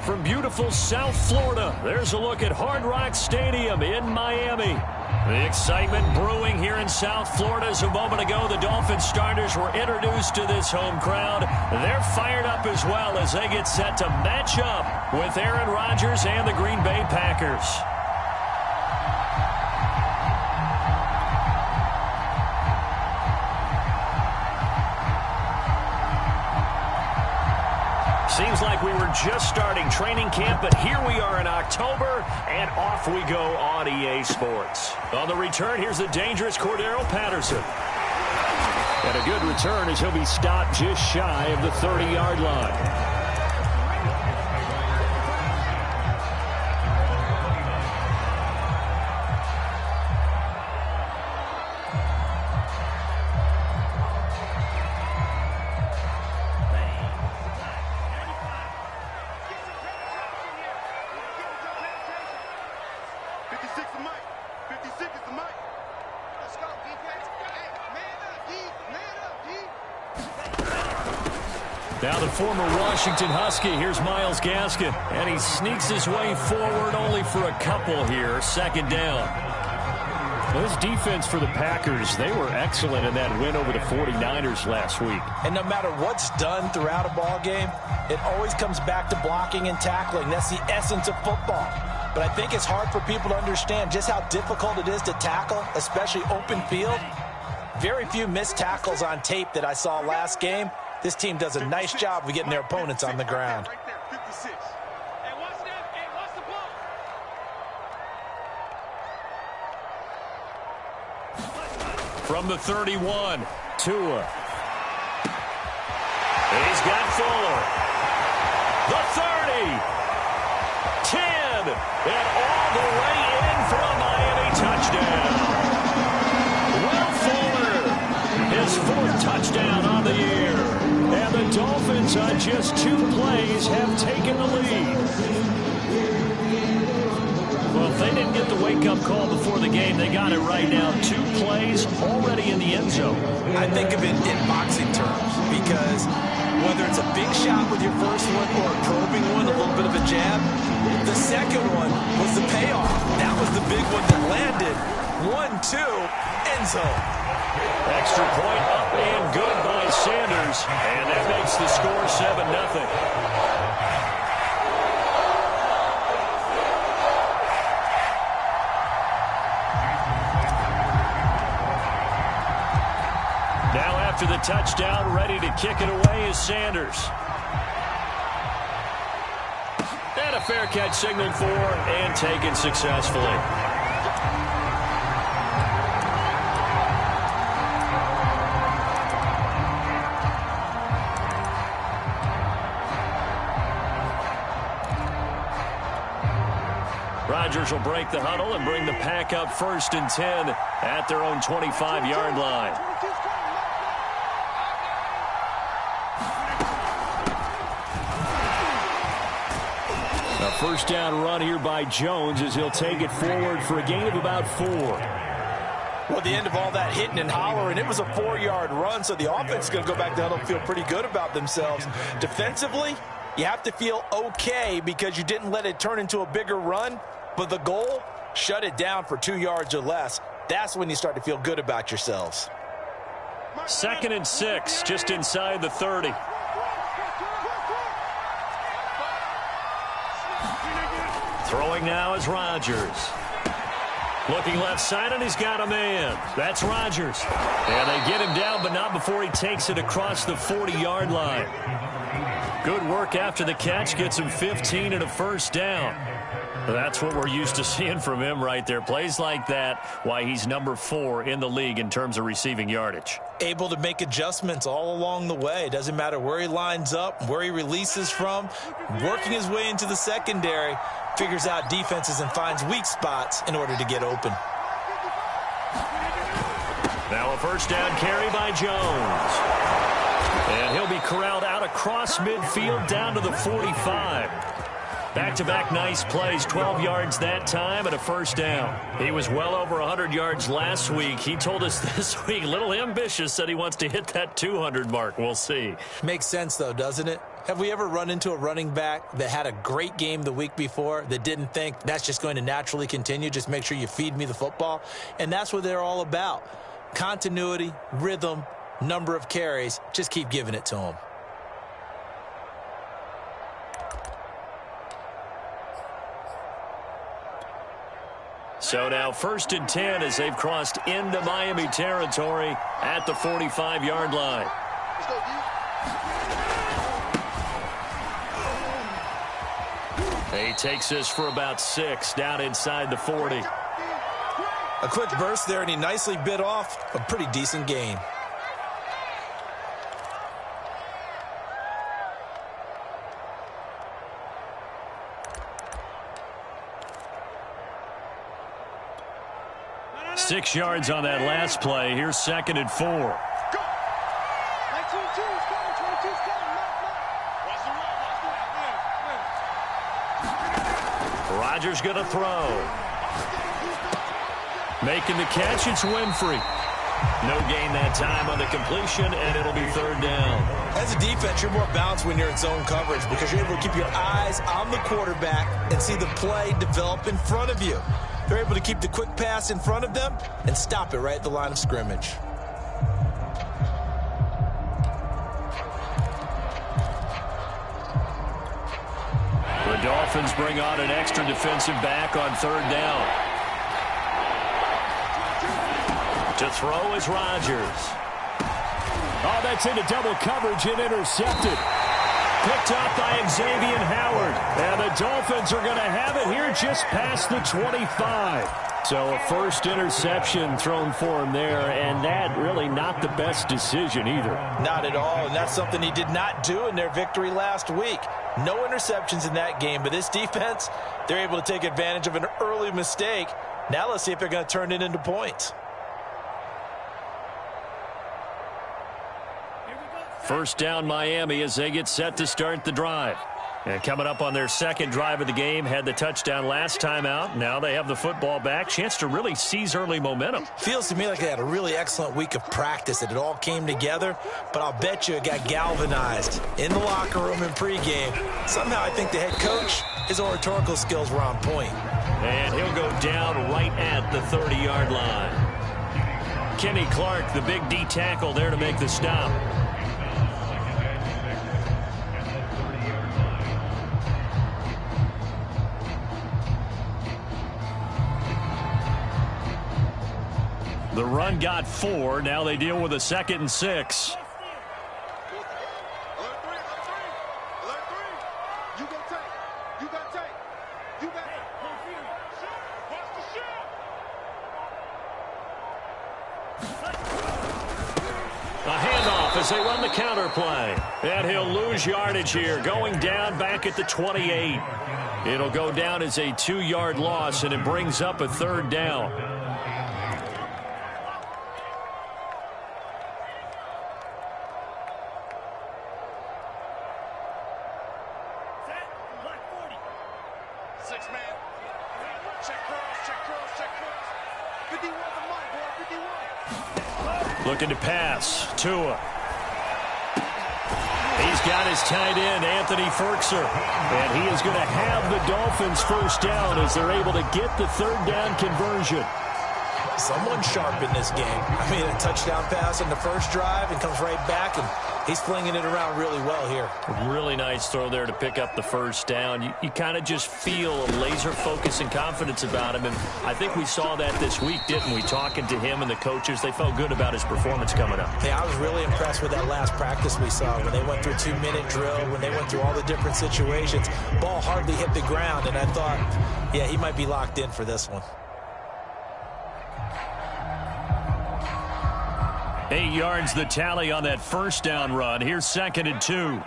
from beautiful South Florida. There's a look at Hard Rock Stadium in Miami. The excitement brewing here in South Florida as a moment ago the Dolphins starters were introduced to this home crowd. They're fired up as well as they get set to match up with Aaron Rodgers and the Green Bay Packers. Seems like we were just starting training camp, but here we are in October, and off we go on EA Sports. On the return, here's the dangerous Cordero Patterson. And a good return as he'll be stopped just shy of the 30-yard line. Now the former Washington Husky, here's Myles Gaskin, and he sneaks his way forward only for a couple here, second down. Well, this defense for the Packers, they were excellent in that win over the 49ers last week. And no matter what's done throughout a ball game, it always comes back to blocking and tackling. That's the essence of football. But I think it's hard for people to understand just how difficult it is to tackle, especially open field. Very few missed tackles on tape that I saw last game. This team does a nice job of getting their opponents on the ground. From the 31, Tua. He's got Fuller. The 30. 10. And all the way in for a Miami touchdown. Will Fuller, his fourth touchdown on the year. And the Dolphins on just 2 plays have taken the lead. Well, if they didn't get the wake-up call before the game, they got it right now. 2 plays already in the end zone. I think of it in boxing terms because whether it's a big shot with your first one or a probing one, a little bit of a jab, the second one was the payoff. That was the big one that landed. 1-2, end zone. Extra point up and good by Sanders. And that makes the score 7-0. Now after the touchdown, ready to kick it away is Sanders. And a fair catch signaled for and taken successfully. Rodgers will break the huddle and bring the pack up 1st and 10 at their own 25-yard line. A first down run here by Jones as he'll take it forward for a gain of about 4. Well, the end of all that hitting and hollering, it was a 4-yard run, so the offense is going to go back to huddle and feel pretty good about themselves. Defensively, you have to feel okay because you didn't let it turn into a bigger run. But the goal, shut it down for 2 yards or less. That's when you start to feel good about yourselves. 2nd and 6, just inside the 30. Throwing now is Rodgers. Looking left side, and he's got a man. That's Rodgers. And they get him down, but not before he takes it across the 40-yard line. Good work after the catch. Gets him 15 and a first down. That's what we're used to seeing from him right there. Plays like that, why he's number 4 in the league in terms of receiving yardage. Able to make adjustments all along the way. Doesn't matter where he lines up, where he releases from. Working his way into the secondary, figures out defenses and finds weak spots in order to get open. Now a first down carry by Jones. And he'll be corralled out across midfield down to the 45. Back-to-back nice plays, 12 yards that time and a first down. He was well over 100 yards last week. He told us this week, a little ambitious, said he wants to hit that 200 mark. We'll see. Makes sense, though, doesn't it? Have we ever run into a running back that had a great game the week before that didn't think that's just going to naturally continue? Just make sure you feed me the football. And that's what they're all about. Continuity, rhythm, number of carries. Just keep giving it to them. So now 1st and 10 as they've crossed into Miami territory at the 45-yard line. He takes this for about 6 down inside the 40. A quick burst there, and he nicely bit off a pretty decent gain. Six yards on that last play. Here's 2nd and 4. Rodgers going to throw. Making the catch, it's Winfrey. No gain that time on the completion, and it'll be 3rd down. As a defense, you're more balanced when you're in zone coverage because you're able to keep your eyes on the quarterback and see the play develop in front of you. They're able to keep the quick pass in front of them and stop it right at the line of scrimmage. The Dolphins bring on an extra defensive back on 3rd down. To throw is Rodgers. Oh, that's into double coverage and intercepted. Picked up by Xavier Howard. And the Dolphins are going to have it here just past the 25. So a first interception thrown for him there, and that really not the best decision either. Not at all, and that's something he did not do in their victory last week. No interceptions in that game, but this defense, they're able to take advantage of an early mistake. Now let's see if they're going to turn it into points. First down Miami as they get set to start the drive. And coming up on their 2nd drive of the game, had the touchdown last time out. Now they have the football back. Chance to really seize early momentum. Feels to me like they had a really excellent week of practice, that it all came together. But I'll bet you it got galvanized in the locker room in pregame. Somehow I think the head coach, his oratorical skills were on point. And he'll go down right at the 30-yard line. Kenny Clark, the big D tackle there to make the stop. The run got 4. Now they deal with a 2nd and 6. A handoff as they run the counter play. And he'll lose yardage here, going down back at the 28. It'll go down as a 2-yard loss, and it brings up a 3rd down. Looking to pass. Tua. He's got his tight end, Anthony Ferkser. And he is going to have the Dolphins first down as they're able to get the 3rd down conversion. Someone sharp in this game. I mean, a touchdown pass on the first drive and comes right back, and he's flinging it around really well here. Really nice throw there to pick up the first down. You kind of just feel a laser focus and confidence about him, and I think we saw that this week, didn't we? Talking to him and the coaches, they felt good about his performance coming up. Yeah, I was really impressed with that last practice we saw when they went through a 2-minute drill, when they went through all the different situations. Ball hardly hit the ground, and I thought, yeah, he might be locked in for this one. 8 yards the tally on that first down run. Here's 2nd and 2.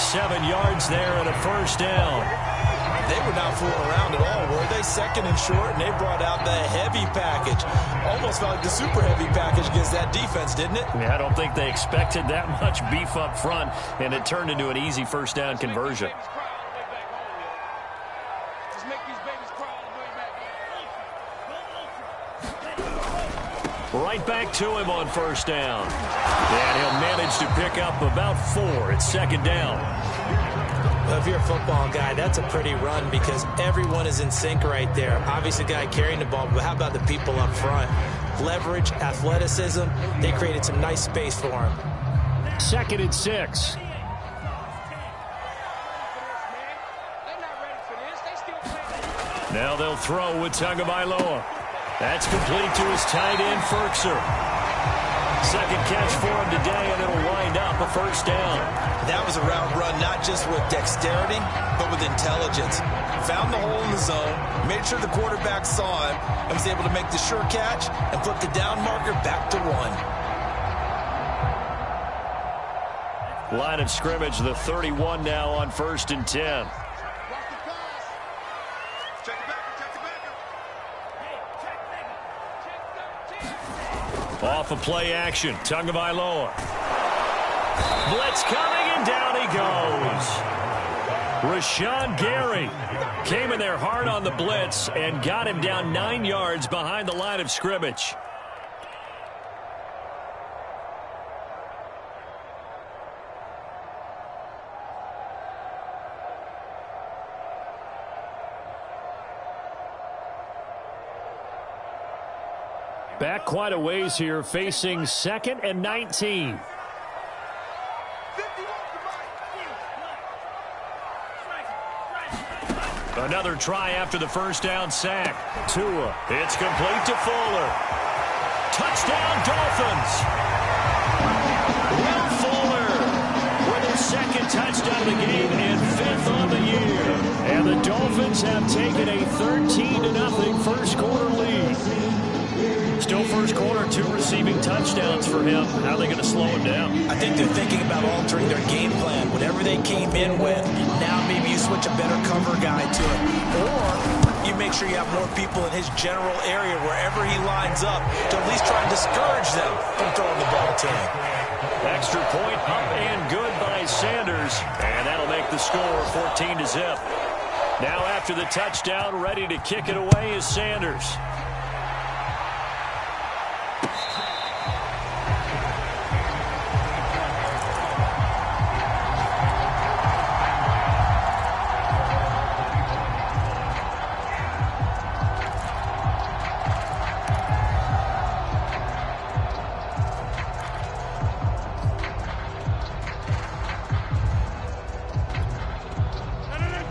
Seven yards there and a first down. They were not fooling around at all, were they? Second and short, and they brought out the heavy package. Almost felt like the super heavy package against that defense, didn't it? Yeah, I don't think they expected that much beef up front, and it turned into an easy first down conversion. Right back to him on first down. And he'll manage to pick up about 4 at second down. Well, if you're a football guy, that's a pretty run because everyone is in sync right there. Obviously, the guy carrying the ball, but how about the people up front? Leverage, athleticism, they created some nice space for him. 2nd and 6. Now they'll throw with Tagovailoa. That's complete to his tight end, Ferkser. Second catch for him today, and it'll wind up a first down. That was a route run, not just with dexterity, but with intelligence. Found the hole in the zone, made sure the quarterback saw him, and was able to make the sure catch and flip the down marker back to 1. Line of scrimmage, the 31 now on 1st and 10. Off of play action, Tagovailoa. Blitz coming, and down he goes. Rashawn Gary came in there hard on the blitz and got him down 9 yards behind the line of scrimmage. Back quite a ways here, facing 2nd and 19. Another try after the first down sack. Tua, it's complete to Fuller. Touchdown, Dolphins. Will Fuller with his 2nd touchdown of the game and 5th on the year. And the Dolphins have taken a 13-0 first quarter lead. Still first quarter, 2 receiving touchdowns for him. How are they going to slow him down? I think they're thinking about altering their game plan. Whatever they came in with, now maybe you switch a better cover guy to it. Or you make sure you have more people in his general area wherever he lines up to at least try and discourage them from throwing the ball to him. Extra point up and good by Sanders. And that'll make the score 14-0. Now after the touchdown, ready to kick it away is Sanders.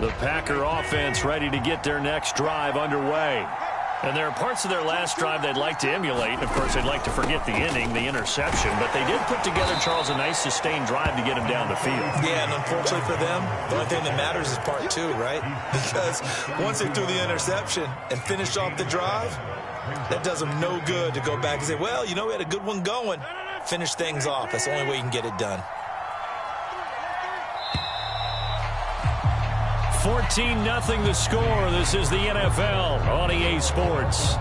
The Packer offense ready to get their next drive underway. And there are parts of their last drive they'd like to emulate. Of course, they'd like to forget the inning, the interception. But they did put together, Charles, a nice sustained drive to get him down the field. Yeah, and unfortunately for them, the only thing that matters is part 2, right? Because once they threw the interception and finished off the drive, that does them no good to go back and say, well, you know, we had a good one going. Finish things off. That's the only way you can get it done. 14-0 the score. This is the NFL on EA Sports.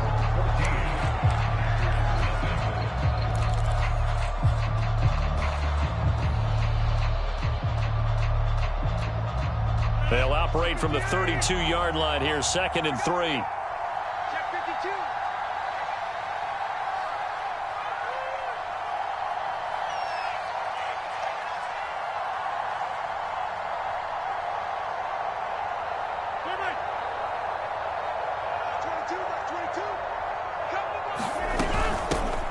They'll operate from the 32-yard line here, 2nd and 3.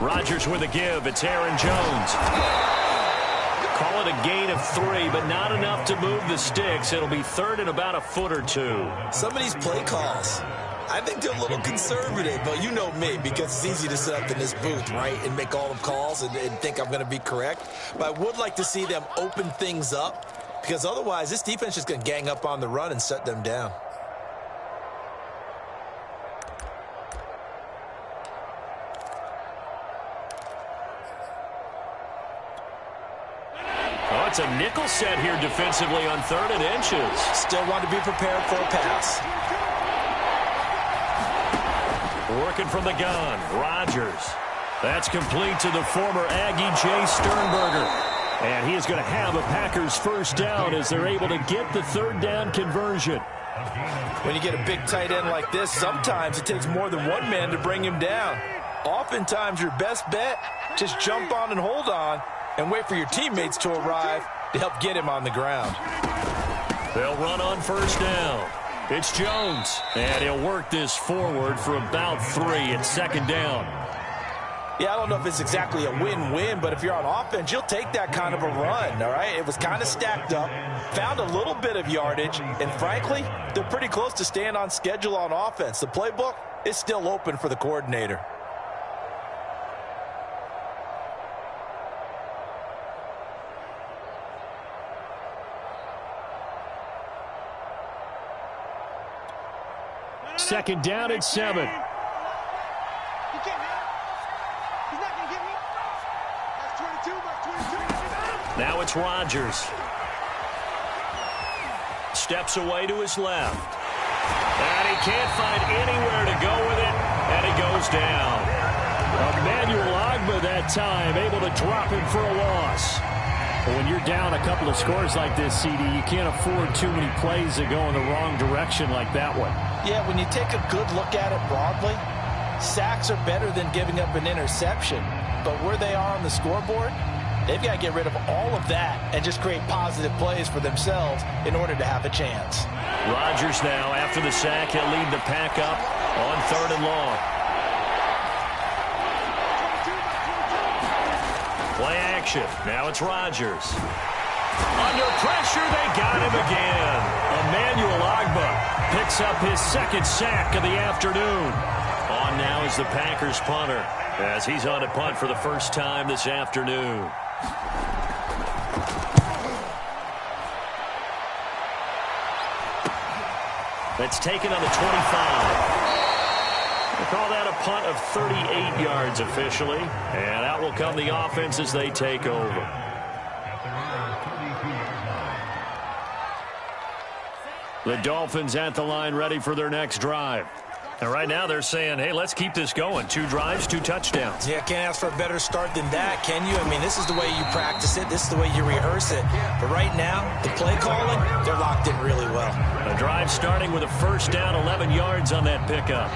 Rodgers with a give. It's Aaron Jones. Call it a gain of 3, but not enough to move the sticks. It'll be 3rd and about a foot or 2. Some of these play calls, I think they're a little conservative, but you know me, because it's easy to sit up in this booth, right, and make all the calls and think I'm going to be correct. But I would like to see them open things up, because otherwise this defense is just going to gang up on the run and shut them down. It's a nickel set here defensively on 3rd and inches. Still want to be prepared for a pass. Working from the gun, Rodgers. That's complete to the former Aggie Jay Sternberger. And he is going to have a Packers first down as they're able to get the 3rd down conversion. When you get a big tight end like this, sometimes it takes more than one man to bring him down. Oftentimes, your best bet, just jump on and hold on and wait for your teammates to arrive to help get him on the ground. They'll run on first down. It's Jones, and he'll work this forward for about 3 at 2nd down. Yeah, I don't know if it's exactly a win-win, but if you're on offense, you'll take that kind of a run, all right? It was kind of stacked up, found a little bit of yardage, and frankly, they're pretty close to staying on schedule on offense. The playbook is still open for the coordinator. Second down and 7. Now it's Rodgers. Steps away to his left. And he can't find anywhere to go with it, and he goes down. Emmanuel Ogbah that time able to drop him for a loss. But when you're down a couple of scores like this, CD, you can't afford too many plays that go in the wrong direction like that one. Yeah, when you take a good look at it broadly, sacks are better than giving up an interception. But where they are on the scoreboard, they've got to get rid of all of that and just create positive plays for themselves in order to have a chance. Rodgers now, after the sack, he'll lead the pack up on 3rd and long. Play action. Now it's Rodgers. Under pressure, they got him again. Emmanuel Ogbah picks up his 2nd sack of the afternoon. On now is the Packers punter, as he's on a punt for the first time this afternoon. That's taken on the 25. We'll call that a punt of 38 yards officially. And out will come the offense as they take over. The Dolphins at the line ready for their next drive. And right now they're saying, hey, let's keep this going. 2 drives, 2 touchdowns. Yeah, can't ask for a better start than that, can you? I mean, this is the way you practice it. This is the way you rehearse it. But right now, the play calling, they're locked in really well. A drive starting with a first down, 11 yards on that pickup.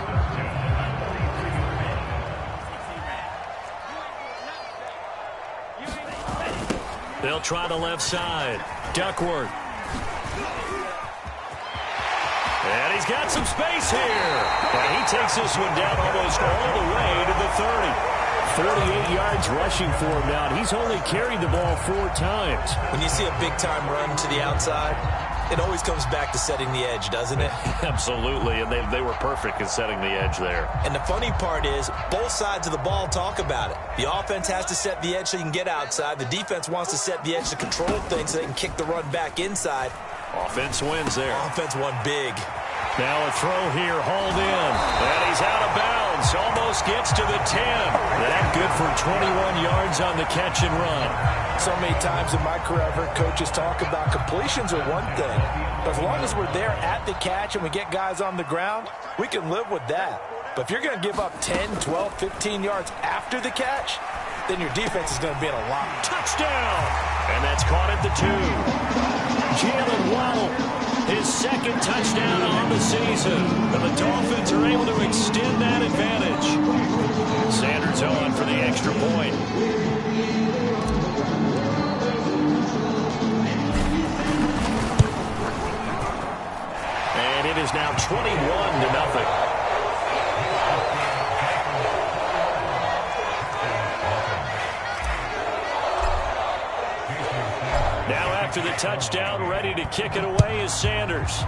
They'll try the left side. Duckworth. And he's got some space here. And he takes this one down almost all the way to the 30. 48 yards rushing for him now. And he's only carried the ball 4 times. When you see a big-time run to the outside, it always comes back to setting the edge, doesn't it? Absolutely, and they were perfect in setting the edge there. And the funny part is, both sides of the ball talk about it. The offense has to set the edge so you can get outside. The defense wants to set the edge to control things so they can kick the run back inside. Offense wins there. Offense won big. Now a throw here, hauled in. And he's out of bounds. Almost gets to the 10. That good for 21 yards on the catch and run. So many times in my career, I've heard coaches talk about completions are one thing. But as long as we're there at the catch and we get guys on the ground, we can live with that. But if you're going to give up 10, 12, 15 yards after the catch, then your defense is going to be in a lot. Touchdown! And that's caught at the 2. Jalen Waddle, his 2nd touchdown on the season. And the Dolphins are able to extend that advantage. Sanders on for the extra point. And it is now 21-0. Now after the touchdown, ready to kick it away is Sanders.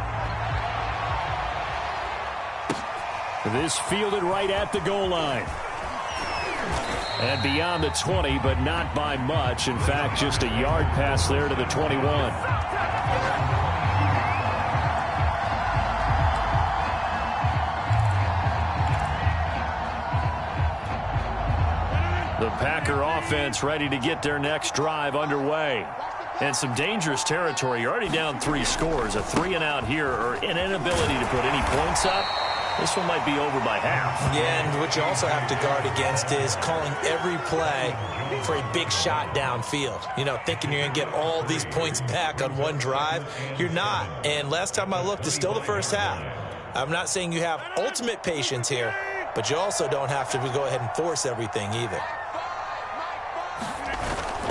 This fielded right at the goal line. And beyond the 20, but not by much. In fact, just a yard pass there to the 21. The Packer offense ready to get their next drive underway. And some dangerous territory. You're already down 3 scores. A 3-and-out here, or an inability to put any points up. This one might be over by half. Yeah, and what you also have to guard against is calling every play for a big shot downfield. You know, thinking you're going to get all these points back on one drive. You're not. And last time I looked, it's still the first half. I'm not saying you have ultimate patience here, but you also don't have to go ahead and force everything either.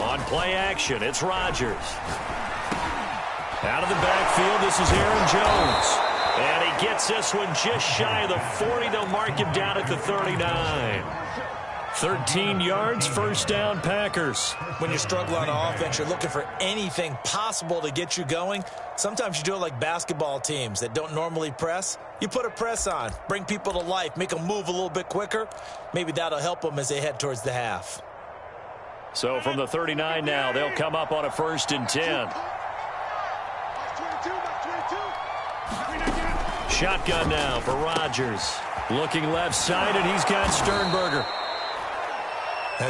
On play action, it's Rodgers. Out of the backfield, this is Aaron Jones. And he gets this one just shy of the 40. They'll mark him down at the 39. 13 yards, first down, Packers. When you struggle on offense, you're looking for anything possible to get you going. Sometimes you do it like basketball teams that don't normally press. You put a press on, bring people to life, make them move a little bit quicker. Maybe that'll help them as they head towards the half. So from the 39 now, they'll come up on a 1st and 10. Shotgun now for Rodgers. Looking left side, and he's got Sternberger.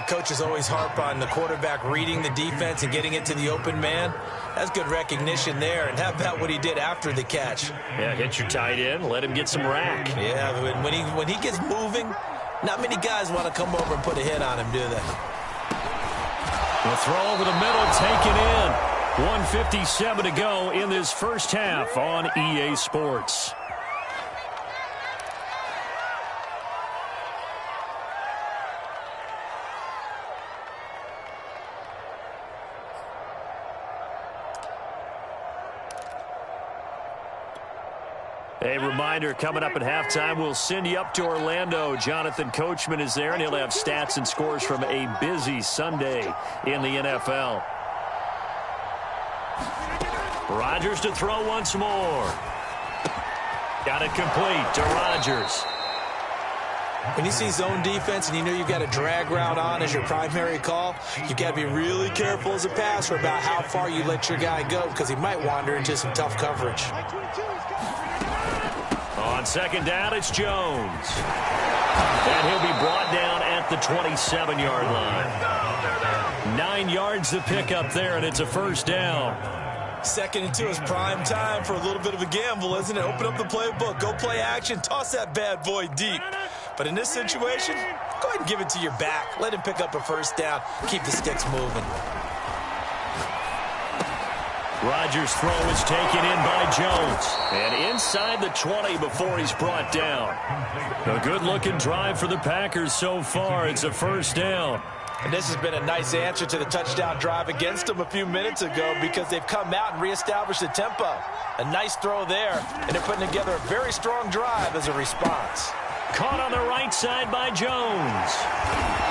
Coaches always harp on the quarterback reading the defense and getting it to the open man. That's good recognition there. And how about what he did after the catch? Yeah, hit your tight end, let him get some rack. Yeah, when he gets moving, not many guys want to come over and put a hit on him, do they? The throw over the middle, taken in. 1:57 to go in this first half on EA Sports. A reminder, coming up at halftime, we'll send you up to Orlando. Jonathan Coachman is there, and he'll have stats and scores from a busy Sunday in the NFL. Rodgers to throw once more. Got it complete to Rodgers. When you see zone defense and you know you've got a drag route on as your primary call, you've got to be really careful as a passer about how far you let your guy go because he might wander into some tough coverage. On 2nd down, it's Jones. And he'll be brought down at the 27-yard line. 9 yards to pick up there, and it's a 1st down. 2nd and 2 is prime time for a little bit of a gamble, isn't it? Open up the playbook, go play action, toss that bad boy deep. But in this situation, go ahead and give it to your back. Let him pick up a 1st down. Keep the sticks moving. Rodgers' throw is taken in by Jones. And inside the 20 before he's brought down. A good-looking drive for the Packers so far. It's a 1st down. And this has been a nice answer to the touchdown drive against them a few minutes ago because they've come out and reestablished the tempo. A nice throw there, and they're putting together a very strong drive as a response. Caught on the right side by Jones.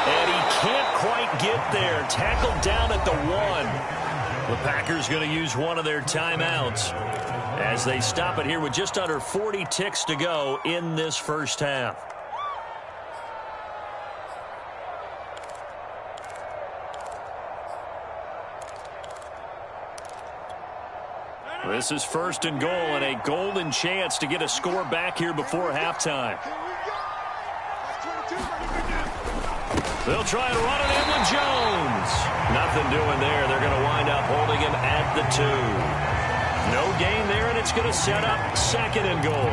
And he can't quite get there. Tackled down at the 1. The Packers going to use one of their timeouts as they stop it here with just under 40 ticks to go in this first half. This is 1st and goal and a golden chance to get a score back here before halftime. They'll try to run it in with Jones. Nothing doing there. They're going to wind up holding him at the 2. No gain there, and it's going to set up 2nd and goal.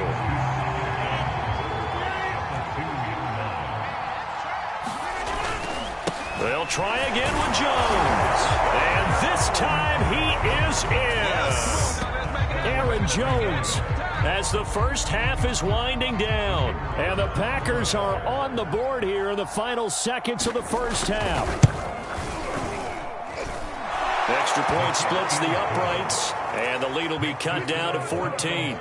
They'll try again with Jones. And this time he is in. Yes. Aaron Jones, as the first half is winding down. And the Packers are on the board here in the final seconds of the first half. Extra point splits the uprights, and the lead will be cut down to 14.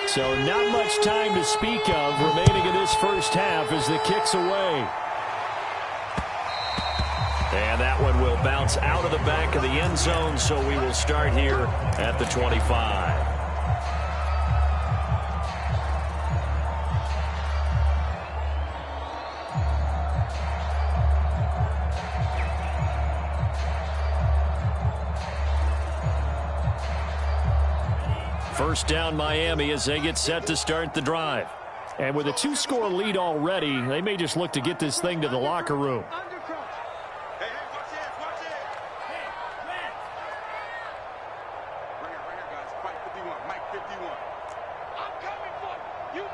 So not much time to speak of remaining in this first half as the kick's away. And that one will bounce out of the back of the end zone, so we will start here at the 25. First down Miami as they get set to start the drive. And with a 2-score lead already, they may just look to get this thing to the locker room. 51. Mike 51. I'm coming for you. You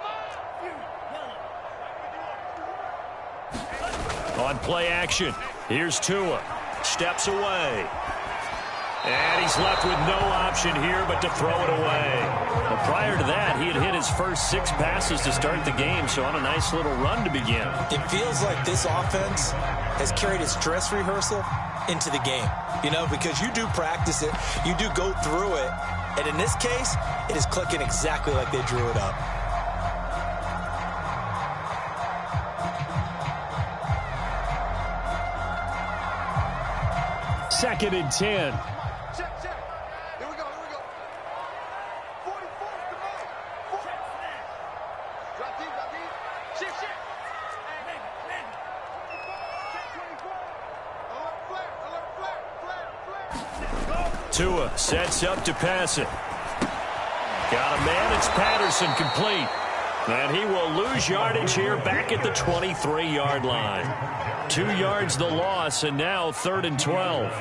On play action, here's Tua. Steps away. And he's left with no option here but to throw it away. But prior to that, he had hit his first 6 passes to start the game, so on a nice little run to begin. It feels like this offense has carried its dress rehearsal into the game. You know, because you do practice it, you do go through it, and in this case, it is clicking exactly like they drew it up. Second and 10. Check. Here we go. 44 to Mike. Drop deep. Check. Alert flat. Tua sets up to pass it. Got a man. It's Patterson, complete. And he will lose yardage here back at the 23-yard line. 2 yards the loss, and now 3rd and 12.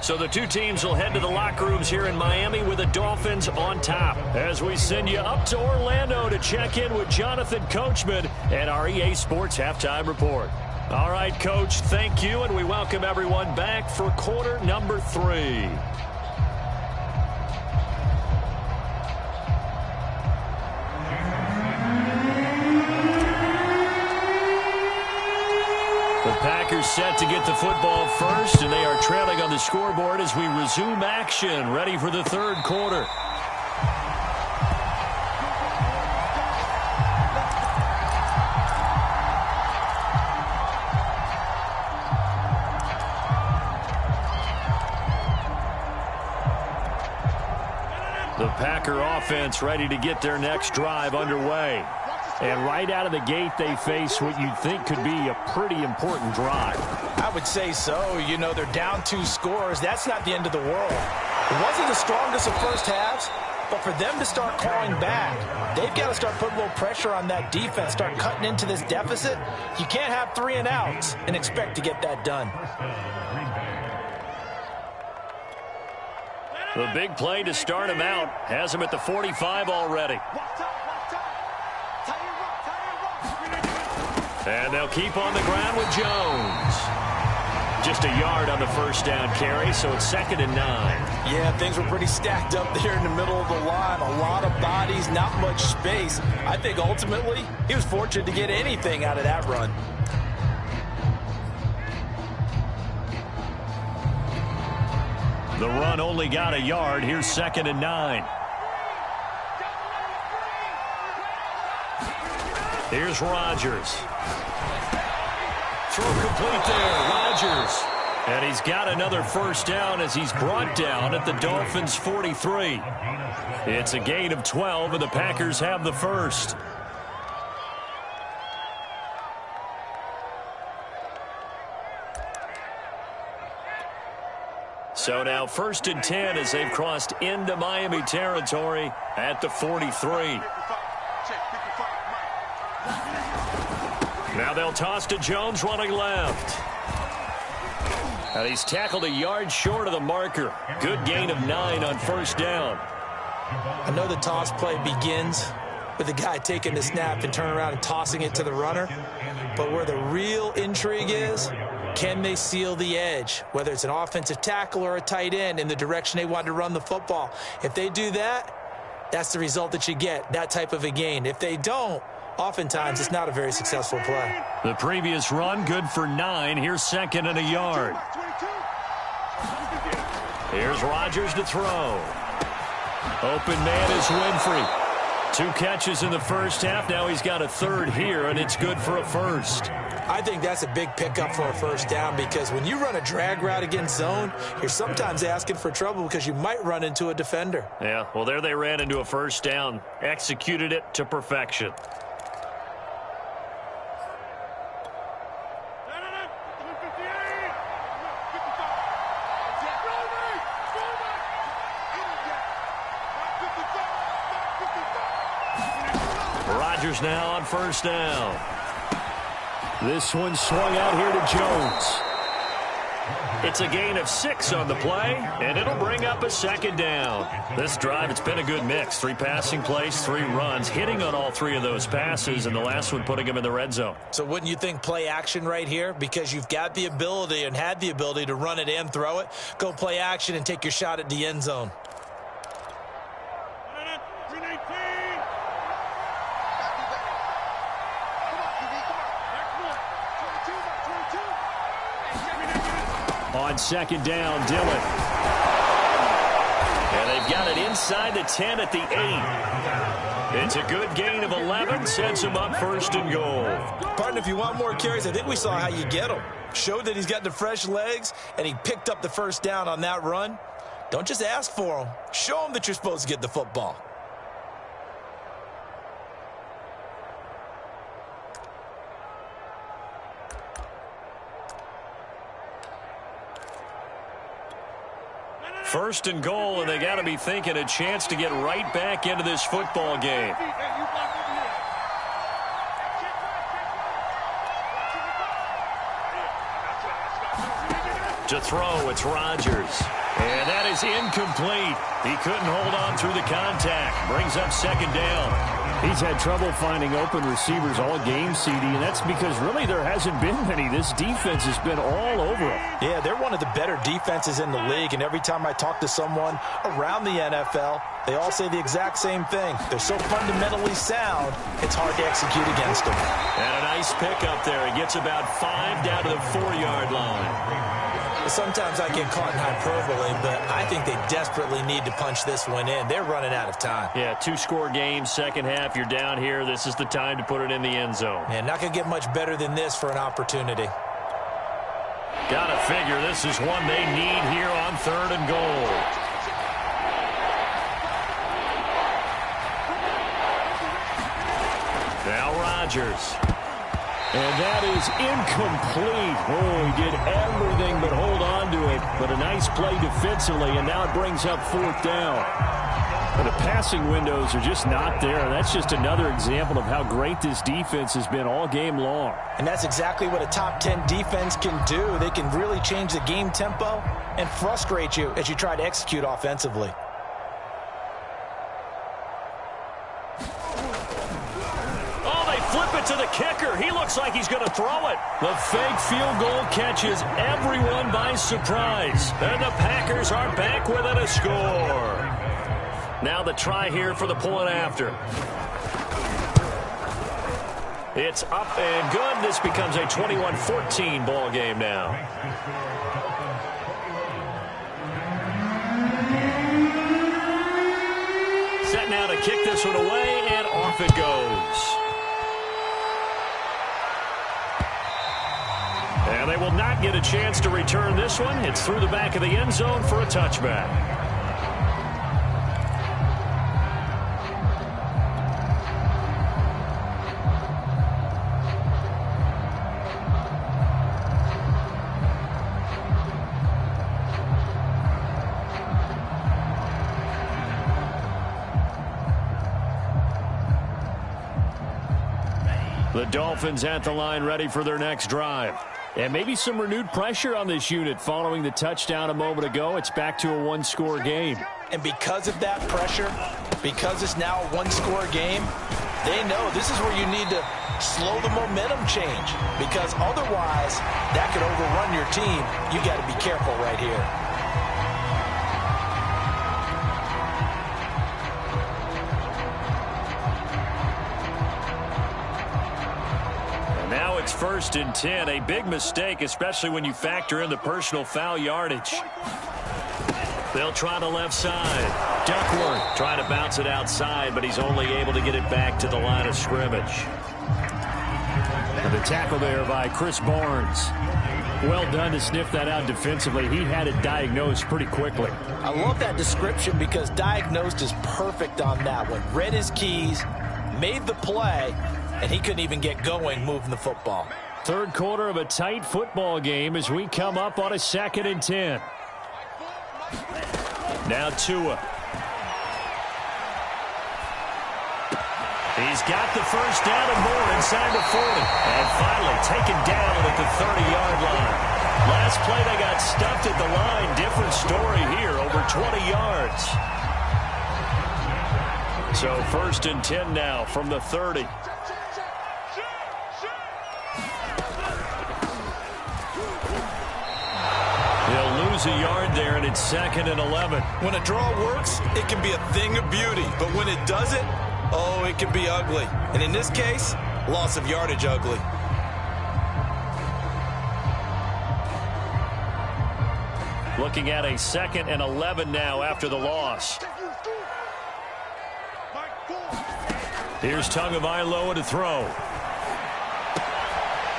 So the two teams will head to the locker rooms here in Miami with the Dolphins on top. As we send you up to Orlando to check in with Jonathan Coachman and our EA Sports Halftime Report. All right, Coach, thank you, and we welcome everyone back for quarter number 3. The Packers set to get the football first, and they are trailing on the scoreboard as we resume action, ready for the 3rd quarter. The Packer offense ready to get their next drive underway. And right out of the gate, they face what you'd think could be a pretty important drive. I would say so. You know, they're down 2 scores. That's not the end of the world. It wasn't the strongest of first halves, but for them to start clawing back, they've got to start putting a little pressure on that defense, start cutting into this deficit. You can't have 3 and outs and expect to get that done. The big play to start him out has him at the 45 already. And they'll keep on the ground with Jones. Just a yard on the first down carry, so it's 2nd and 9. Yeah, things were pretty stacked up there in the middle of the line. A lot of bodies, not much space. I think ultimately he was fortunate to get anything out of that run. The run only got a yard. Here's 2nd and 9. Here's Rodgers. Throw complete there. Rodgers. And he's got another first down as he's brought down at the Dolphins' 43. It's a gain of 12, and the Packers have the first. So now 1st and 10 as they've crossed into Miami territory at the 43. Now they'll toss to Jones running left. And he's tackled a yard short of the marker. Good gain of 9 on first down. I know the toss play begins with the guy taking the snap and turning around and tossing it to the runner. But where the real intrigue is, can they seal the edge, whether it's an offensive tackle or a tight end, in the direction they want to run the football? If they do that, that's the result that you get, that type of a gain. If they don't, oftentimes it's not a very successful play. The previous run, good for 9. Here's 2nd and a yard. Here's Rodgers to throw. Open man is Winfrey. 2 catches in the first half. Now he's got a 3rd here, and it's good for a first. I think that's a big pickup for a first down, because when you run a drag route against zone, you're sometimes asking for trouble because you might run into a defender. Yeah, well, there they ran into a first down. Executed it to perfection. Rodgers now on first down. This one swung out here to Jones. It's a gain of 6 on the play, and it'll bring up a second down. This drive, it's been a good mix. 3 passing plays, 3 runs, hitting on all 3 of those passes, and the last one putting him in the red zone. So wouldn't you think play action right here? Because you've got the ability and had the ability to run it and throw it. Go play action and take your shot at the end zone. On second down, Dillon. And they've got it inside the 10 at the 8. It's a good gain of 11, sets him up 1st and goal. Partner, if you want more carries, I think we saw how you get him. Showed that he's got the fresh legs, and he picked up the 1st down on that run. Don't just ask for him. Show him that you're supposed to get the football. First and goal, and they got to be thinking a chance to get right back into this football game. To throw, it's Rodgers. And that is incomplete. He couldn't hold on through the contact. Brings up second down. He's had trouble finding open receivers all game, CD, and that's because really there hasn't been many. This defense has been all over him. Yeah, they're one of the better defenses in the league, and every time I talk to someone around the NFL, they all say the exact same thing. They're so fundamentally sound, it's hard to execute against them. And a nice pick up there. He gets about 5 down to the 4-yard line. Sometimes I get caught in hyperbole, but I think they desperately need to punch this one in. They're running out of time. Yeah, 2-score game, second half. You're down here. This is the time to put it in the end zone. And not going to get much better than this for an opportunity. Gotta figure this is one they need here on 3rd and goal. Now Rodgers. And that is incomplete. Oh, he did everything but hold on to it. But a nice play defensively, and now it brings up 4th down. But the passing windows are just not there. That's just another example of how great this defense has been all game long. And that's exactly what a top 10 defense can do. They can really change the game tempo and frustrate you as you try to execute offensively. Flip it to the kicker. He looks like he's going to throw it. The fake field goal catches everyone by surprise. And the Packers are back within a score. Now the try here for the point after. It's up and good. This becomes a 21-14 ball game now. Set now to kick this one away, and off it goes. And they will not get a chance to return this one. It's through the back of the end zone for a touchback. The Dolphins at the line, ready for their next drive. And maybe some renewed pressure on this unit following the touchdown a moment ago. It's back to a 1-score game. And because of that pressure, because it's now a 1-score game, they know this is where you need to slow the momentum change. Because otherwise, that could overrun your team. You got to be careful right here. Now it's 1st and 10. A big mistake, especially when you factor in the personal foul yardage. They'll try the left side. Duckworth trying to bounce it outside, but he's only able to get it back to the line of scrimmage. And the tackle there by Chris Barnes. Well done to sniff that out defensively. He had it diagnosed pretty quickly. I love that description because diagnosed is perfect on that one. Read his keys, made the play, and he couldn't even get going moving the football. Third quarter of a tight football game as we come up on a 2nd and 10. Now Tua. He's got the first down and more inside the 40. And finally taken down at the 30-yard line. last play they got stuffed at the line. Different story here, over 20 yards. So 1st and 10 now from the 30. He'll lose a yard there, and it's 2nd and 11. When a draw works, it can be a thing of beauty. But when it doesn't, oh, it can be ugly. And in this case, loss of yardage ugly. Looking at a 2nd and 11 now after the loss. Here's Tagovailoa to throw.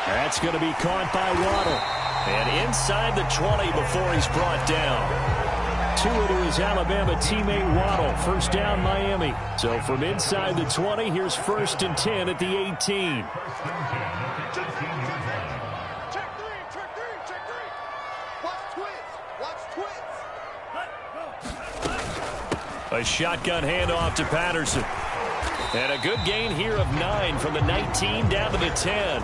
That's going to be caught by Waddle. And inside the 20 before he's brought down. Tua to his Alabama teammate Waddle. 1st down, Miami. So from inside the 20, here's 1st and 10 at the 18. Check three. Watch twins. A shotgun handoff to Patterson. And a good gain here of 9 from the 19 down to the 10.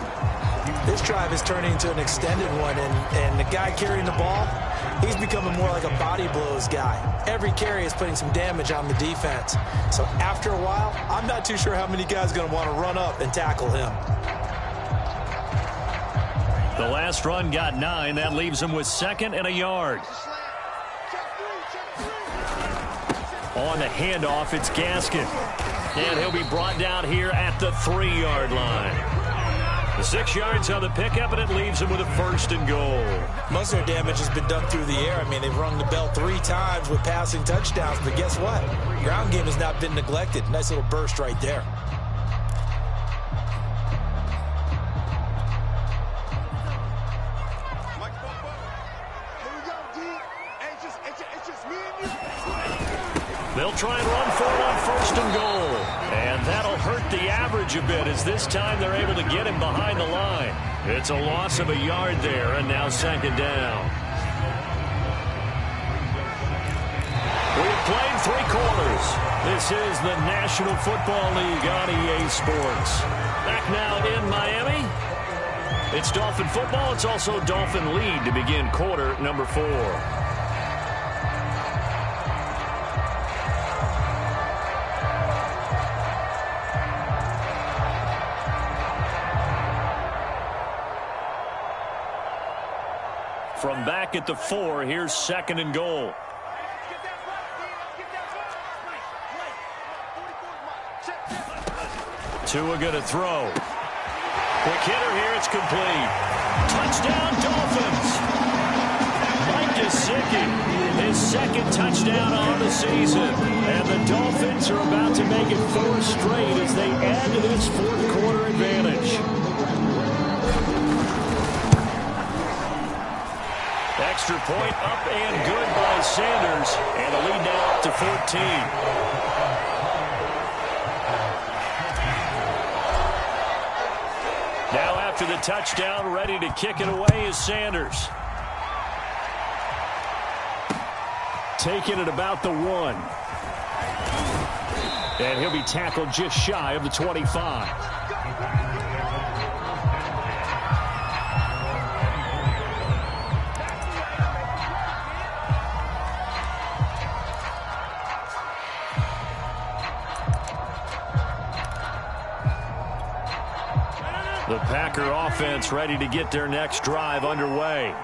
This drive is turning into an extended one, and the guy carrying the ball, he's becoming more like a body blows guy. Every carry is putting some damage on the defense. So after a while, I'm not too sure how many guys are going to want to run up and tackle him. The last run got 9. That leaves him with 2nd and a yard. On the handoff, it's Gaskin. And he'll be brought down here at the 3-yard line. The 6 yards on the pickup, and it leaves him with a 1st and goal. Most of their damage has been done through the air. I mean, they've rung the bell 3 times with passing touchdowns, but guess what? Ground game has not been neglected. Nice little burst right there. They'll try and run for it on 1st and goal. And that'll hurt the average a bit, as this time they're able to get him behind the line. It's a loss of a yard there, and now 2nd down. We've played 3 quarters. This is the National Football League on EA Sports. Back now in Miami. It's Dolphin football. It's also Dolphin lead to begin quarter number 4. From back at the 4, here's 2nd and goal. Tua going to throw. Quick hitter here, it's complete. Touchdown, Dolphins. Mike Gesicki, his 2nd touchdown on the season. And the Dolphins are about to make it 4 straight as they add to this 4th quarter advantage. Extra point up and good by Sanders. And the lead now up to 14. Now after the touchdown, ready to kick it away is Sanders. Taking it about the 1. And he'll be tackled just shy of the 25. The Packer offense ready to get their next drive underway.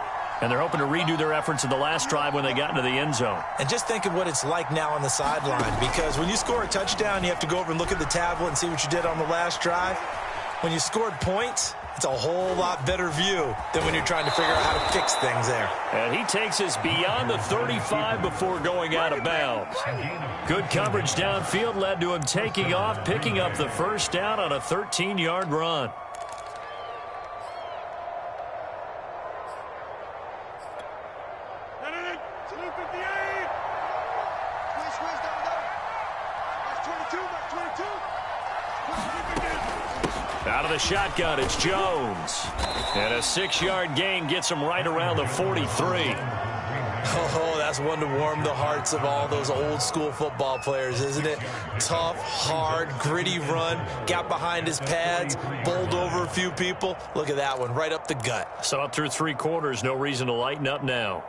And they're hoping to redo their efforts in the last drive when they got into the end zone. And just think of what it's like now on the sideline, because when you score a touchdown, you have to go over and look at the tablet and see what you did on the last drive. When you scored points, it's a whole lot better view than when you're trying to figure out how to fix things there. And he takes us beyond the 35 before going out of bounds. Good coverage downfield led to him taking off, picking up the 1st down on a 13-yard run. Out of the shotgun, it's Jones. And a 6-yard gain gets him right around the 43. Oh, that's one to warm the hearts of all those old school football players, isn't it? Tough, hard, gritty run, got behind his pads, bowled over a few people. Look at that one, right up the gut. So up through 3 quarters, no reason to lighten up now.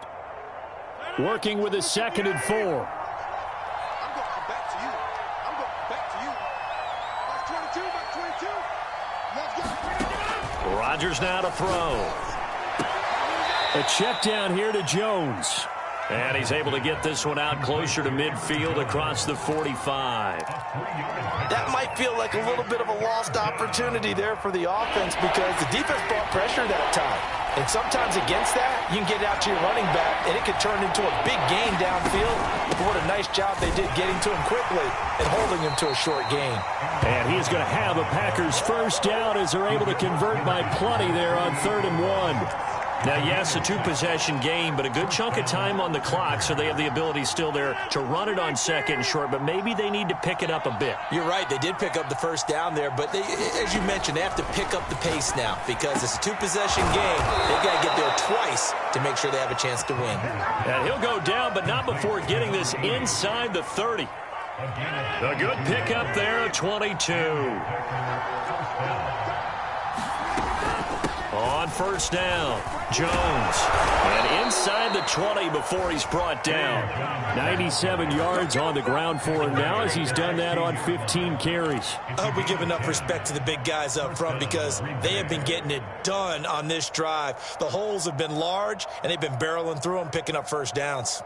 Working with a 2nd and 4. I'm going back to you. I'm going back to you. That's 22, that's 22. Let's go. Rodgers now to throw. A check down here to Jones. And he's able to get this one out closer to midfield across the 45. That might feel like a little bit of a lost opportunity there for the offense because the defense brought pressure that time. And sometimes against that, you can get out to your running back, and it could turn into a big gain downfield. But what a nice job they did getting to him quickly and holding him to a short gain. And he's going to have a Packers first down as they're able to convert by plenty there on 3rd and 1. Now, yes, a 2-possession game, but a good chunk of time on the clock, so they have the ability still there to run it on 2nd and short, but maybe they need to pick it up a bit. You're right. They did pick up the first down there, but they, as you mentioned, they have to pick up the pace now because it's a 2-possession game. They've got to get there twice to make sure they have a chance to win. And he'll go down, but not before getting this inside the 30. A good pickup there of 22. On first down, Jones. And inside the 20 before he's brought down. 97 yards on the ground for him now as he's done that on 15 carries. I hope we give enough respect to the big guys up front because they have been getting it done on this drive. The holes have been large, and they've been barreling through them, picking up first downs.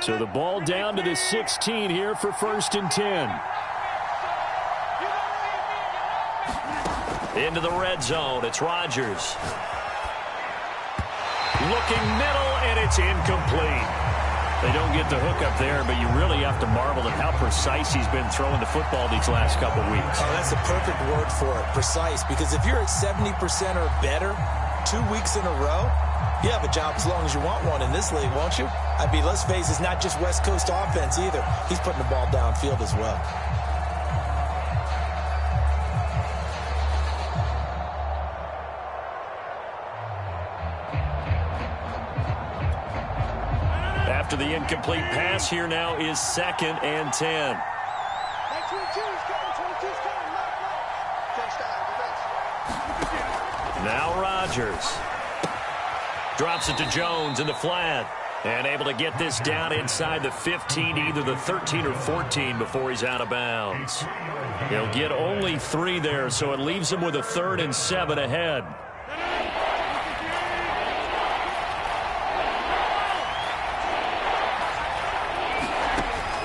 So the ball down to the 16 here for 1st and 10. Into the red zone, it's Rodgers. Looking middle, and it's incomplete. They don't get the hook up there, but you really have to marvel at how precise he's been throwing the football these last couple weeks. Oh, that's the perfect word for it, precise, because if you're at 70% or better 2 weeks in a row, you have a job as long as you want one in this league, won't you? I mean, let's face it, it's not just West Coast offense either. He's putting the ball downfield as well. After the incomplete pass, here now is 2nd and 10. Now Rodgers. Drops it to Jones in the flat. And able to get this down inside the 15, either the 13 or 14 before he's out of bounds. He'll get only 3 there, so it leaves him with a 3rd and 7 ahead.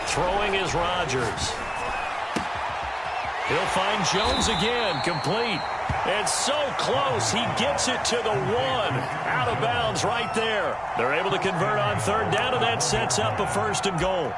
Throwing is Rodgers. He'll find Jones again, complete. And so close, he gets it to the 1. Out of bounds right there. They're able to convert on 3rd down, and that sets up a 1st and goal.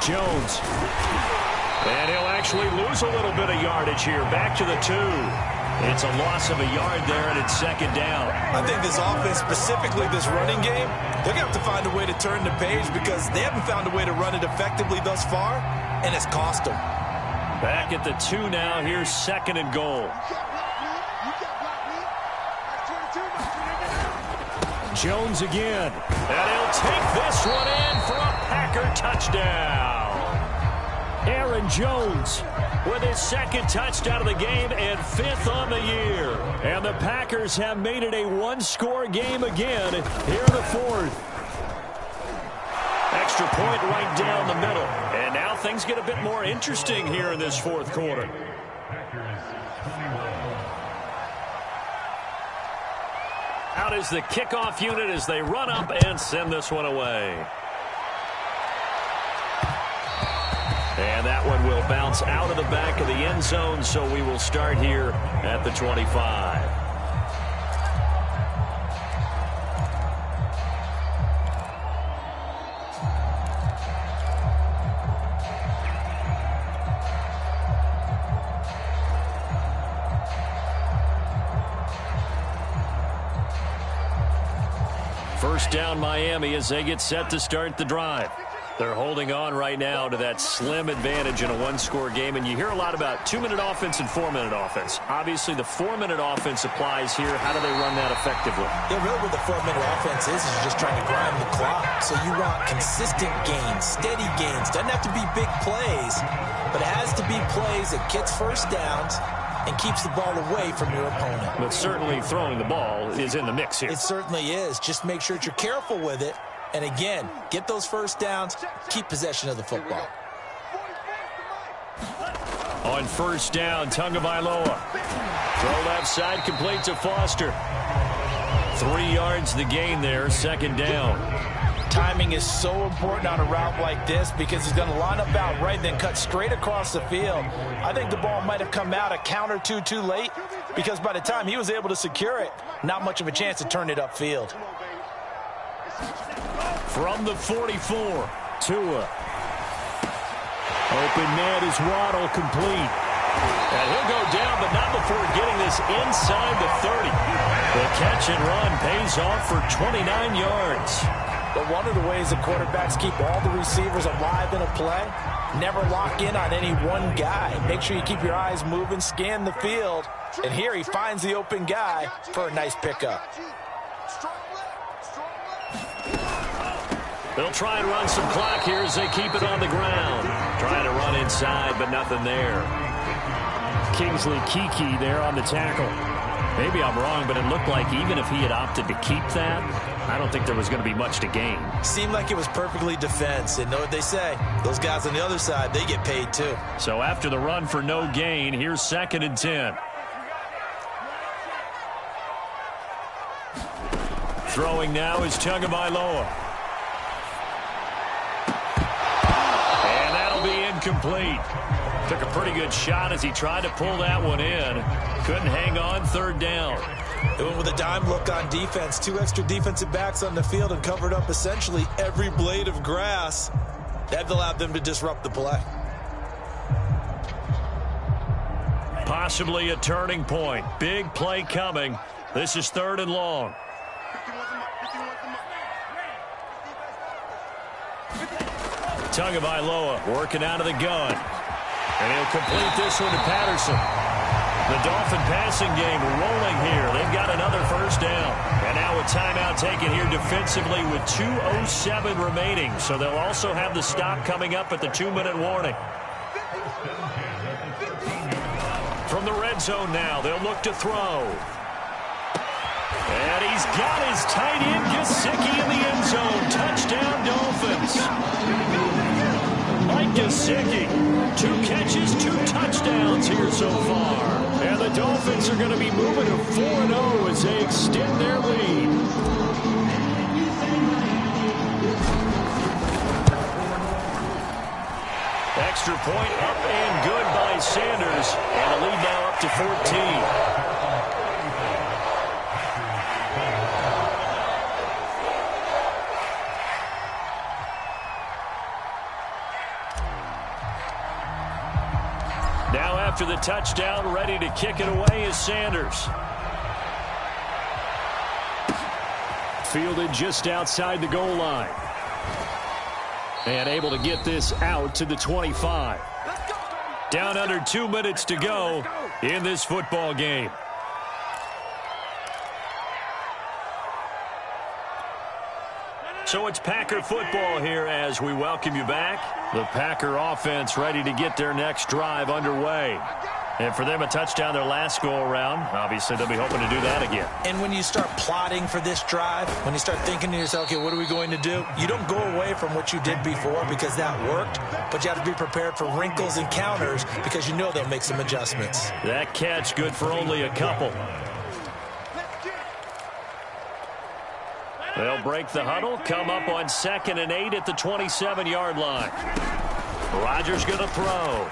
Jones. And he'll actually lose a little bit of yardage here. Back to the 2. It's a loss of a yard there, and it's 2nd down. I think this offense, specifically this running game, they're going to have to find a way to turn the page because they haven't found a way to run it effectively thus far, and it's cost them. Back at the 2 now. Here's 2nd and goal. Jones again. And he'll take this one in for a Packer touchdown. Aaron Jones with his 2nd touchdown of the game and 5th on the year. And the Packers have made it a 1-score game again here in the 4th. Extra point right down the middle. And now things get a bit more interesting here in this 4th quarter. Out is the kickoff unit as they run up and send this one away. And that one will bounce out of the back of the end zone, so we will start here at the 25. First down Miami as they get set to start the drive. They're holding on right now to that slim advantage in a one-score game, and you hear a lot about 2-minute offense and 4-minute offense. Obviously, the 4-minute offense applies here. How do they run that effectively? Yeah, really what the 4-minute offense is you're just trying to grind the clock. So you want consistent gains, steady gains. Doesn't have to be big plays, but it has to be plays that gets first downs and keeps the ball away from your opponent. But certainly throwing the ball is in the mix here. It certainly is. Just make sure that you're careful with it. And again, get those first downs, keep possession of the football. On first down, Tagovailoa. Throw left side, complete to Foster. 3 yards the gain there, second down. Timing is so important on a route like this because he's going to line up out right, then cut straight across the field. I think the ball might have come out a count or two too late because by the time he was able to secure it, not much of a chance to turn it upfield. From the 44, Tua. Open man is Waddle, complete. And he'll go down, but not before getting this inside the 30. The catch and run pays off for 29 yards. But one of the ways the quarterbacks keep all the receivers alive in a play, never lock in on any one guy. Make sure you keep your eyes moving, scan the field. And here he finds the open guy for a nice pickup. They'll try and run some clock here as they keep it on the ground. Trying to run inside, but nothing there. Kingsley Keke there on the tackle. Maybe I'm wrong, but it looked like even if he had opted to keep that, I don't think there was going to be much to gain. Seemed like it was perfectly defense. And know what they say? Those guys on the other side, they get paid too. So after the run for no gain, here's 2nd and 10. Throwing now is Tagovailoa. And that'll be incomplete. Took a pretty good shot as he tried to pull that one in. Couldn't hang on, 3rd down. They went with a dime look on defense. 2 extra defensive backs on the field and covered up essentially every blade of grass. That allowed them to disrupt the play. Possibly a turning point. Big play coming. This is 3rd and long. Tagovailoa working out of the gun. And he'll complete this one to Patterson. The Dolphin passing game rolling here. They've got another first down. And now a timeout taken here defensively with 2:07 remaining. So they'll also have the stop coming up at the 2-minute warning. From the red zone now, they'll look to throw. And he's got his tight end Gesicki in the end zone. Touchdown, Dolphins. Mike Gesicki, 2 catches, 2 touchdowns here so far. And the Dolphins are going to be moving to 4-0 as they extend their lead. Extra point up and good by Sanders. And a lead now up to 14. Now after the touchdown, ready to kick it away is Sanders. Fielded just outside the goal line. And able to get this out to the 25. Down under 2 minutes to go in this football game. So it's Packer football here as we welcome you back. The Packer offense ready to get their next drive underway. And for them, a touchdown their last go-around. Obviously, they'll be hoping to do that again. And when you start plotting for this drive, when you start thinking to yourself, okay, what are we going to do? You don't go away from what you did before because that worked, but you have to be prepared for wrinkles and counters because you know they'll make some adjustments. That catch good for only a couple. They'll break the huddle, come up on 2nd and 8 at the 27-yard line. Rodgers going to throw.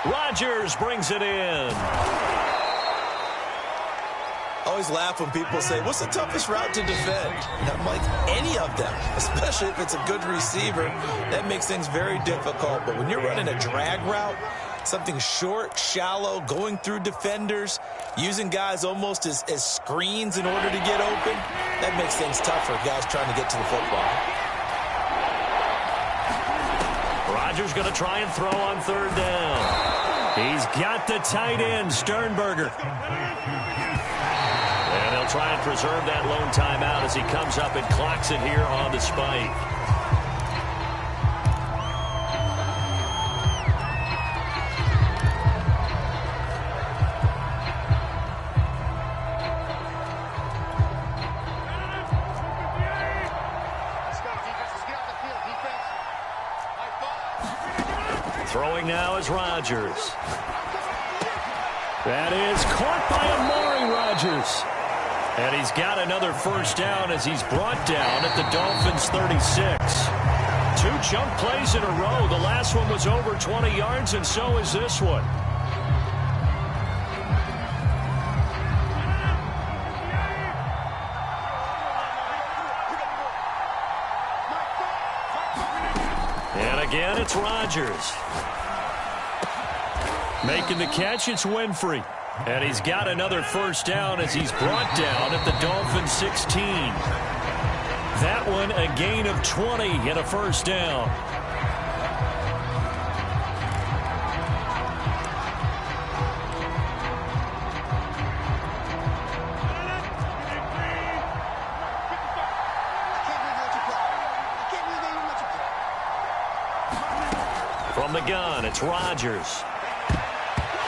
Rodgers brings it in. I always laugh when people say, what's the toughest route to defend? And I'm like, any of them, especially if it's a good receiver. That makes things very difficult. But when you're running a drag route, something short, shallow, going through defenders, using guys almost as screens in order to get open, that makes things tough for guys trying to get to the football. Rodgers going to try and throw on 3rd down. He's got the tight end, Sternberger. And they'll try and preserve that lone timeout as he comes up and clocks it here on the spike. Throwing now is Rodgers. That is caught by Amari Rodgers. And he's got another first down as he's brought down at the Dolphins' 36. 2 chunk plays in a row. The last one was over 20 yards, and so is this one. And again, it's Rodgers. Making the catch, it's Winfrey. And he's got another first down as he's brought down at the Dolphins' 16. That one a gain of 20 and a first down. From the gun, it's Rodgers.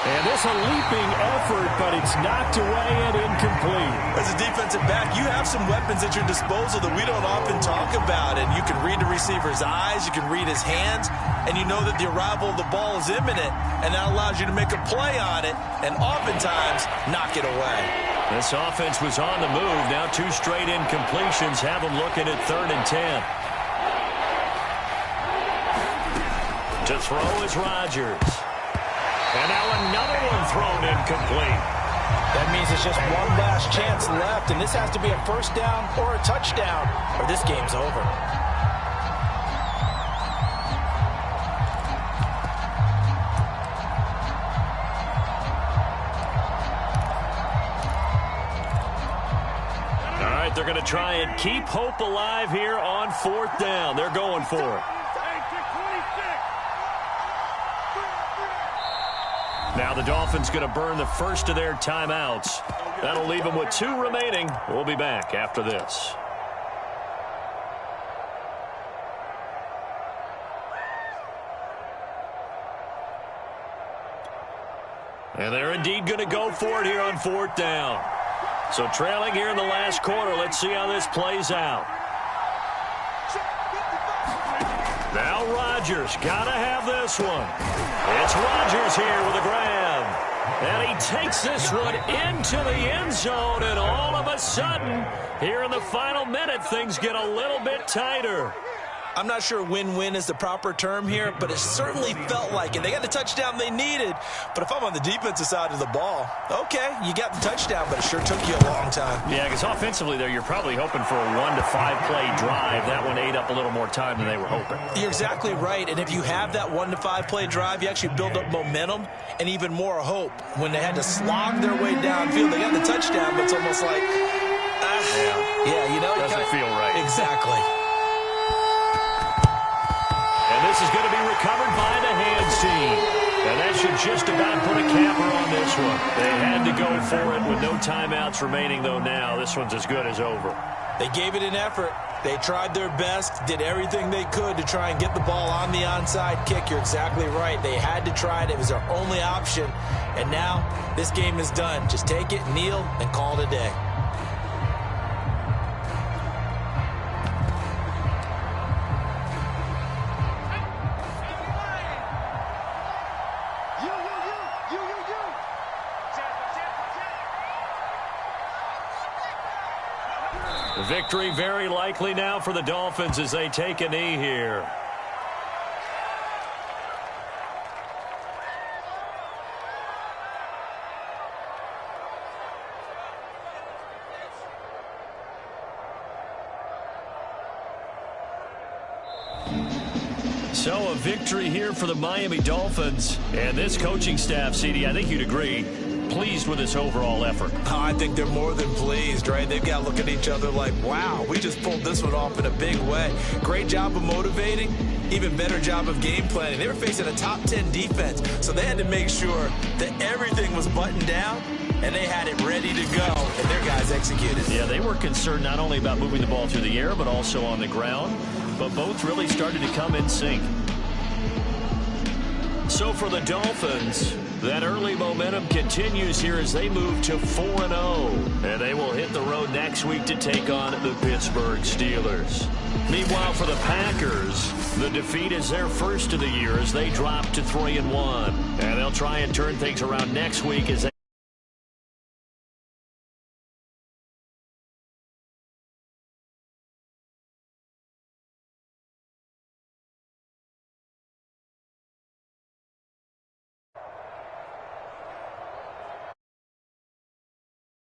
And this a leaping effort, but it's knocked away and incomplete. As a defensive back, you have some weapons at your disposal that we don't often talk about. And you can read the receiver's eyes, you can read his hands, and you know that the arrival of the ball is imminent, and that allows you to make a play on it and oftentimes knock it away. This offense was on the move. Now 2 straight incompletions have them looking at 3rd and 10. To throw is Rodgers. And now another one thrown incomplete. That means it's just one last chance left, and this has to be a first down or a touchdown, or this game's over. All right, they're going to try and keep hope alive here on 4th down. They're going for it. Now the Dolphins going to burn the first of their timeouts. That'll leave them with 2 remaining. We'll be back after this. And they're indeed going to go for it here on 4th down. So trailing here in the last quarter. Let's see how this plays out. Now Rodgers got to have this one. It's Rodgers here with a grab. And he takes this one into the end zone. And all of a sudden, here in the final minute, things get a little bit tighter. I'm not sure win-win is the proper term here, but it certainly felt like it. They got the touchdown they needed. But if I'm on the defensive side of the ball, okay, you got the touchdown, but it sure took you a long time. Yeah, because offensively there, you're probably hoping for a 1 to 5 play drive. That one ate up a little more time than they were hoping. You're exactly right. And if you have that 1 to 5 play drive, you actually build up momentum and even more hope. When they had to slog their way downfield, they got the touchdown, but it's almost like, yeah, you know, doesn't feel right. Exactly. This is going to be recovered by the hands team. And that should just about put a capper on this one. They had to go for it with no timeouts remaining, though, now. This one's as good as over. They gave it an effort. They tried their best, did everything they could to try and get the ball on the onside kick. You're exactly right. They had to try it. It was their only option. And now this game is done. Just take it, kneel, and call it a day. Victory very likely now for the Dolphins as they take a knee here. So a victory here for the Miami Dolphins. And this coaching staff, CD, I think you'd agree, pleased with this overall effort. Oh, I think they're more than pleased, right? They've got to look at each other like, wow, we just pulled this one off in a big way. Great job of motivating, even better job of game planning. They were facing a top 10 defense, so they had to make sure that everything was buttoned down and they had it ready to go, and their guys executed. Yeah, they were concerned not only about moving the ball through the air, but also on the ground. But both really started to come in sync. So for the Dolphins, that early momentum continues here as they move to 4-0. And they will hit the road next week to take on the Pittsburgh Steelers. Meanwhile, for the Packers, the defeat is their first of the year as they drop to 3-1. And they'll try and turn things around next week as they